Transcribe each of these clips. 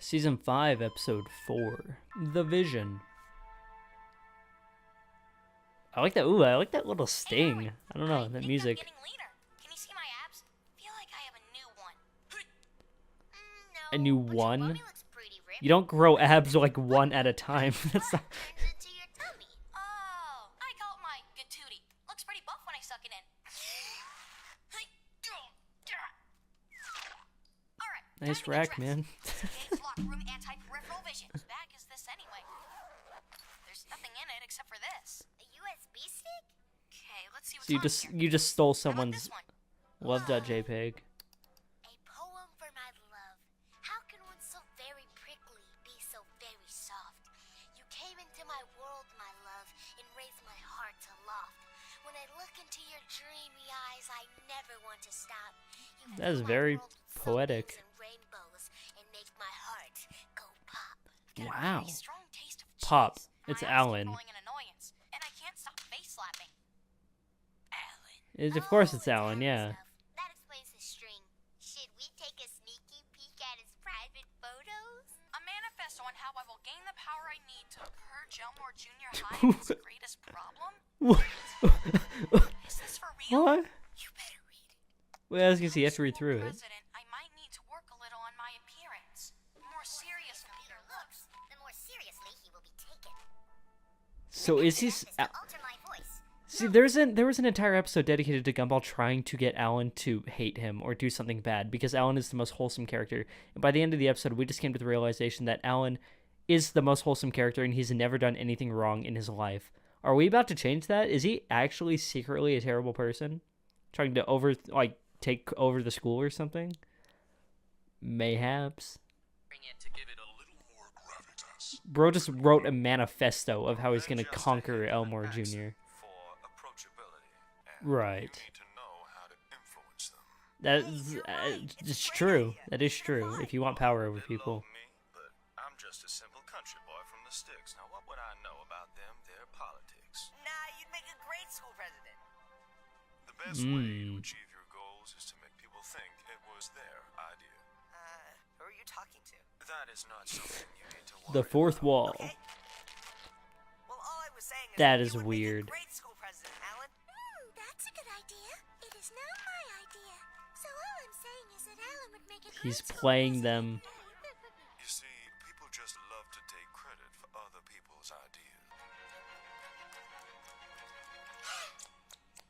Season 5, Episode 4. The Vision. I like that. Ooh, I like that little sting. I don't know, that music. Can you see my abs? Feel like I have a new one. A new one? Looks pretty ripped. You don't grow abs like one at a time. That's not... Turns into your tummy. Oh, I call it my gatootie. Looks pretty buff when I suck it in. All right. Nice rack, man. Locker room anti-peripheral vision. As bad as this anyway. There's nothing in it except for this. A USB stick? Okay, let's see what's So on here. you just stole How about someone's this one? love.jpg. A poem for my love. How can one so very prickly be so very soft? You came into my world, my love, and raised my heart aloft. When I look into your dreamy eyes, I never want to stop. You That is fill my very world with poetic. sunbeams and rainbows and make my heart go pop. Wow. Very strong taste of Pop. cheese. It's My abs keep Alan. growing an annoyance, and I can't stop face slapping. Alan. Of course it's Alan, yeah. That explains his string. Should we take a sneaky peek at his private photos? A manifesto on how I will gain the power I need to purge Elmore Junior High of its greatest problem? Is this for real? What? You better read it. Well, I was gonna say, you have to read through it. President, I might need to work a little on my appearance. More serious Peter looks, the more seriously he will be taken. So is he... To alter my voice. See, there was an entire episode dedicated to Gumball trying to get Alan to hate him or do something bad because Alan is the most wholesome character. And by the end of the episode, we just came to the realization that Alan is the most wholesome character and he's never done anything wrong in his life. Are we about to change that? Is he actually secretly a terrible person? Trying to take over the school or something? Mayhaps. Bro just wrote a manifesto of how he's gonna conquer Elmore Jr. Right. It's true. That is true. If you want power over people. I'm just a simple country boy from the sticks. Now, what would I know about them, their politics? Nah, you'd make a great school president. The best way to achieve your goals is to make people think it was their idea. Who are you talking to? That is not something you need to worry The fourth about. wall. Okay. Well, all I was saying is That you is would weird. Make a great school president, Alan. That's a good idea. It is not my idea. So all I'm saying is that Alan would make a He's great school playing president. them. You see, people just love to take credit for other people's ideas.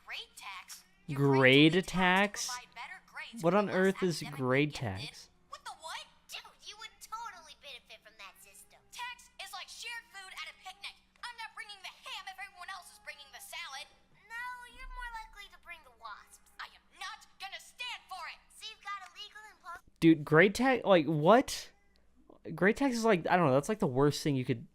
Grade tax? Grade tax? Provide better grades What for on less earth is academically grade gifted. tax? What the what? Dude, you would totally benefit from that system. Tax is like shared food at a picnic. I'm not bringing the ham if everyone else is bringing the salad. No, you're more likely to bring the wasps. I am not gonna stand for it. So you've got a legal impulse. Dude, grade tax? Like, what? Grade tax is like, I don't know, that's like the worst thing you could...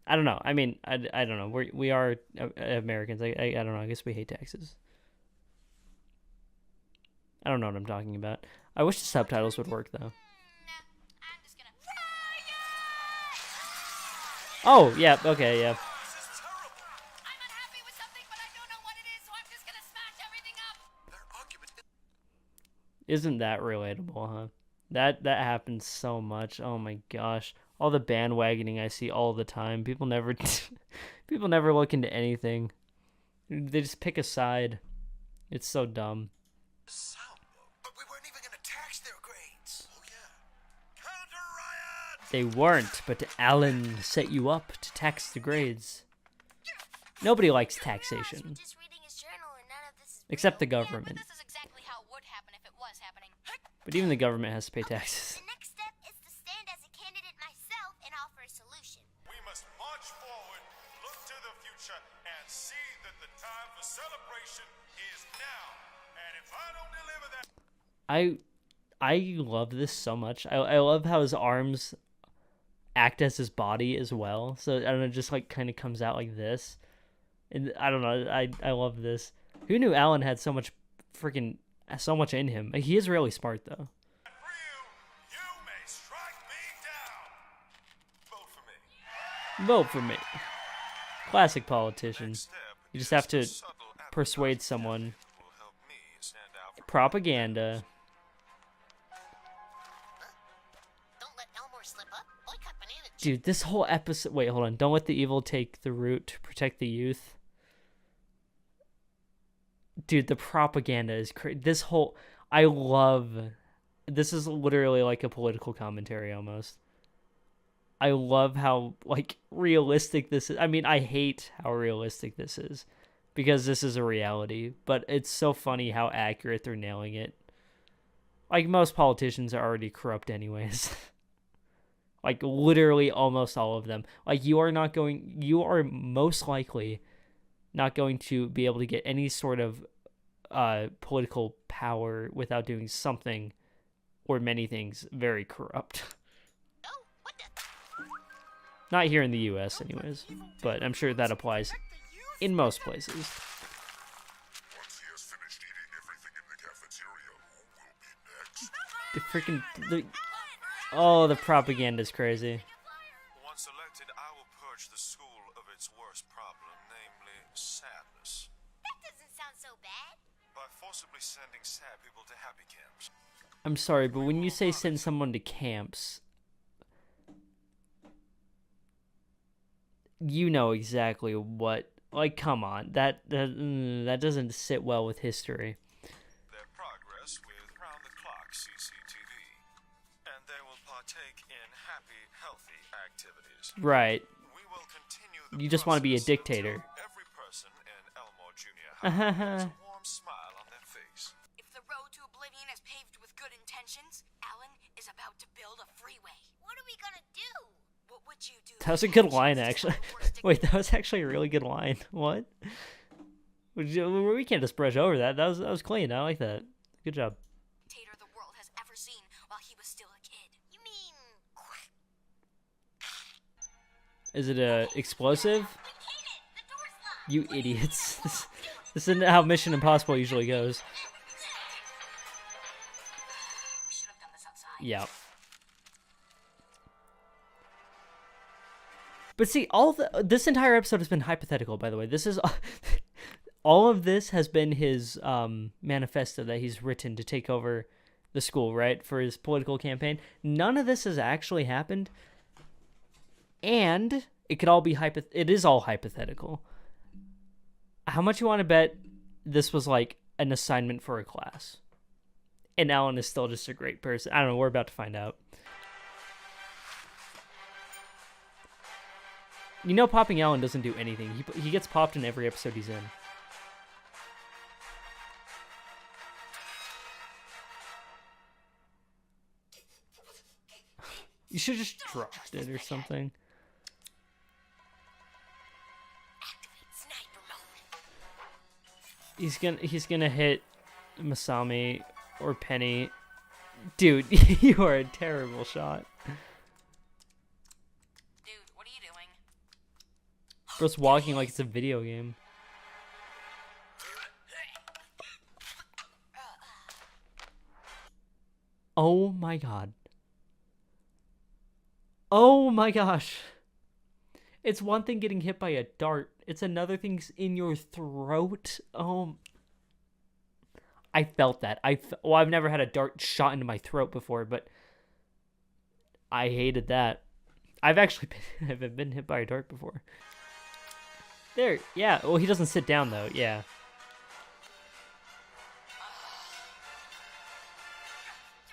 I don't know. I mean, I don't know. We are Americans. I don't know. I guess we hate taxes. I don't know what I'm talking about. I wish the subtitles would work, though. Nah, I'm just gonna Oh, yeah, okay, yeah. This is terrible. I'm unhappy with something, but I don't know what it is, so I'm just gonna smash everything up. Their argument Isn't that relatable, huh? That happens so much. Oh my gosh. All the bandwagoning I see all the time. People never people never look into anything. They just pick a side. It's so dumb. is but we weren't even going to tax their grades. Oh, yeah. Counter riot! They weren't, but Alan set you up to tax the grades. Nobody likes taxation. Just reading his journal and none of this is Except the real. government. Yeah, but this is exactly how it would happen if it was happening. But even the government has to pay taxes. The next step is to stand as a candidate myself and offer a solution. We must march forward, look to the future, and see that the time for celebration is now. And if I don't deliver that... I love this so much. I love how his arms act as his body as well. So I don't know, it just like kind of comes out like this. And I don't know, I love this. Who knew Alan had so much in him? Like, he is really smart though. For you may strike me down. Vote for me. Vote for me. Classic politician. Next step You just is have to the subtle persuade advertising someone. will help me stand out from Propaganda. slip up. Boycott banana chips. Dude, this whole episode... Wait, hold on. Don't let the evil take the root to protect the youth. Dude, the propaganda is crazy. This whole... I love... This is literally like a political commentary almost. I love how, like, realistic this is. I mean, I hate how realistic this is. Because this is a reality. But it's so funny how accurate they're nailing it. Like, most politicians are already corrupt anyways. Like, literally almost all of them. Like, you are most likely not going to be able to get any sort of political power without doing something or many things very corrupt. Oh, what the? Not here in the US anyways, but I'm sure that applies in most places. Once he has finished eating everything in the cafeteria, who will be next? Oh, the propaganda is crazy. Once elected, I will purge the school of its worst problem, namely sadness, That doesn't sound so bad. by forcibly sending sad people to happy camps. I'm sorry, but when you say send someone to camps, you know exactly what. Like, come on, that doesn't sit well with history. Their progress with round-the-clock CCTV, and they will partake in happy, healthy activities. Right. We will continue the You just want to be a process dictator. until every person in Elmore Junior High has a warm smile on their face. If the road to oblivion is paved with good intentions, Alan is about to build a freeway. What are we gonna do? What would you do? That was a good line, actually. Wait, that was actually a really good line. What? We can't just brush over that. That was clean. I like that. Good job. Dictator the world has ever seen while he was still a kid. You mean... Is it a explosive? We hit it! The door's locked! You idiots. This isn't how Mission Impossible usually goes. We should have done this outside. Yeah. But see, this entire episode has been hypothetical, by the way. This is all of this has been his manifesto that he's written to take over the school, right, for his political campaign. None of this has actually happened, and it could all be it is all hypothetical. How much you want to bet this was like an assignment for a class? And Alan is still just a great person. I don't know. We're about to find out. You know, popping Alan doesn't do anything. He gets popped in every episode he's in. You should just dropped it or something. Activate sniper mode. He's gonna hit Masami or Penny. Dude, you are a terrible shot. Dude, what are you doing? Bro's walking like it's a video game. Oh my god. Oh my gosh. It's one thing getting hit by a dart. It's another thing in your throat. I felt that. Well, I've never had a dart shot into my throat before, but I hated that. I've actually been hit by a dart before. There, yeah. Well, he doesn't sit down, though. Yeah.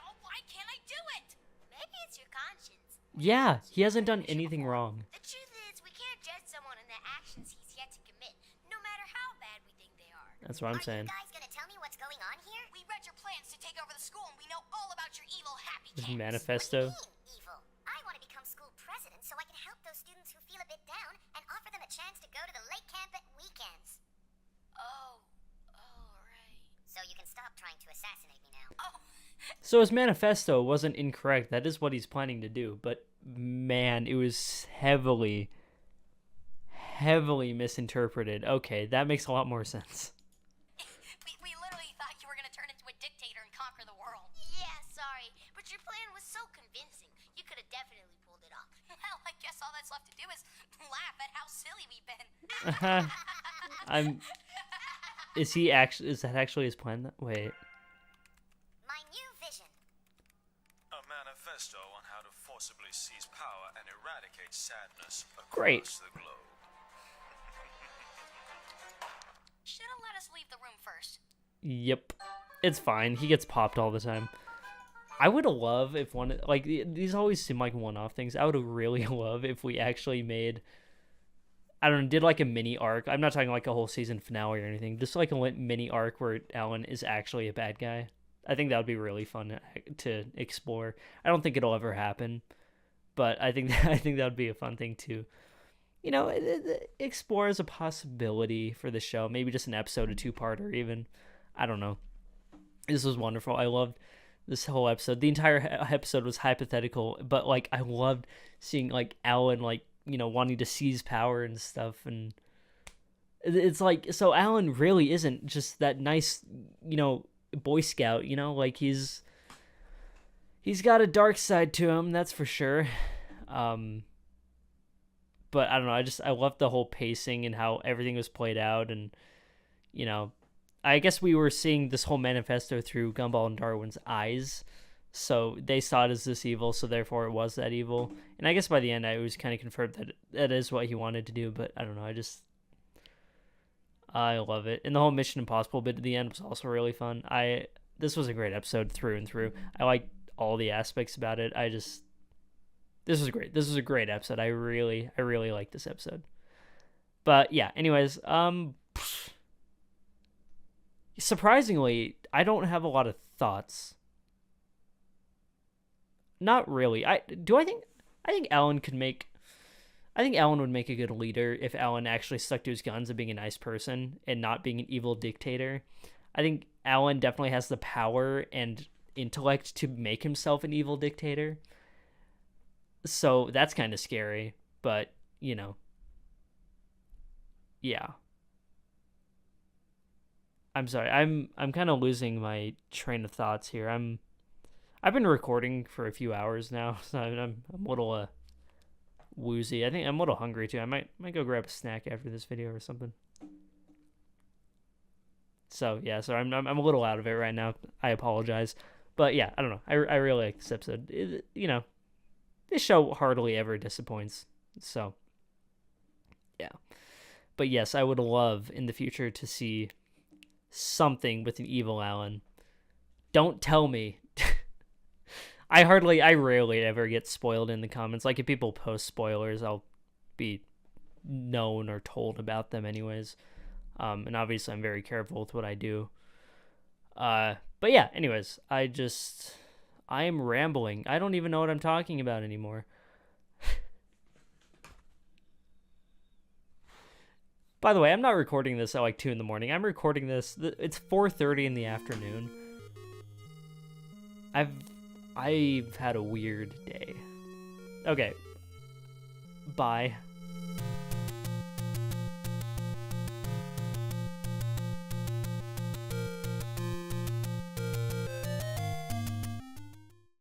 Oh, why can't I do it? Maybe it's your conscience. Yeah, he hasn't done anything wrong. The truth is, we can't judge someone on the actions he's yet to commit, no matter how bad we think they are. That's what I'm Are saying. you guys gonna tell me what's going on here? We read your plans to take over the school, and we know all about your evil happy His camps. manifesto. What do you mean, evil? I want to become school president so I can help those students who feel a bit down and offer them a chance to go to the lake camp at weekends. Oh, right. So you can stop trying to assassinate me now. Oh, So his manifesto wasn't incorrect. That is what he's planning to do. But man, it was heavily misinterpreted. Okay, that makes a lot more sense. we literally thought you were gonna turn into a dictator and conquer the world. Yeah, sorry, but your plan was so convincing. You could have definitely pulled it off. Well, I guess all that's left to do is laugh at how silly we've been. Is that actually his plan? Wait. My new vision. A manifesto on how to forcibly seize power and eradicate sadness across Great. the globe. Should've let us leave the room first. Yep. It's fine. He gets popped all the time. I would love if like, these always seem like one-off things. I would really love if we actually made, I don't know, did like a mini arc. I'm not talking like a whole season finale or anything. Just like a mini arc where Alan is actually a bad guy. I think that would be really fun to explore. I don't think it'll ever happen, but I think that would be a fun thing to, you know, explore as a possibility for the show. Maybe just an episode, a two-parter even. I don't know. This was wonderful. I loved this whole episode. The entire episode was hypothetical, but like I loved seeing like Alan, like, you know, wanting to seize power and stuff. And it's like, so Alan really isn't just that nice, you know, Boy Scout, you know, like he's got a dark side to him, that's for sure. But I don't know, I loved the whole pacing and how everything was played out. And, you know, I guess we were seeing this whole manifesto through Gumball and Darwin's eyes, so they saw it as this evil, so therefore it was that evil. And I guess by the end I was kind of confirmed that that is what he wanted to do, but I don't know, I love it. And the whole Mission Impossible bit at the end was also really fun. This was a great episode through and through. I liked all the aspects about it. This was great. This was a great episode. I really liked this episode. But yeah, anyways, surprisingly, I don't have a lot of thoughts. Not really. I think Alan would make a good leader if Alan actually stuck to his guns and being a nice person and not being an evil dictator. I think Alan definitely has the power and intellect to make himself an evil dictator. So that's kind of scary, but, you know. Yeah. I'm sorry. I'm kind of losing my train of thoughts here. I've been recording for a few hours now, so I'm a little woozy. I think I'm a little hungry too. I might go grab a snack after this video or something. So yeah, so I'm a little out of it right now. I apologize, but yeah, I don't know. I really like this episode. You know, this show hardly ever disappoints. So yeah, but yes, I would love in the future to see something with an evil Alan. Don't tell me. I rarely ever get spoiled in the comments. Like if people post spoilers, I'll be known or told about them anyways. And obviously I'm very careful with what I do. But yeah, anyways, I am rambling. I don't even know what I'm talking about anymore. By the way, I'm not recording this at like 2 in the morning. I'm recording this, it's 4:30 in the afternoon. I've had a weird day. Okay. Bye.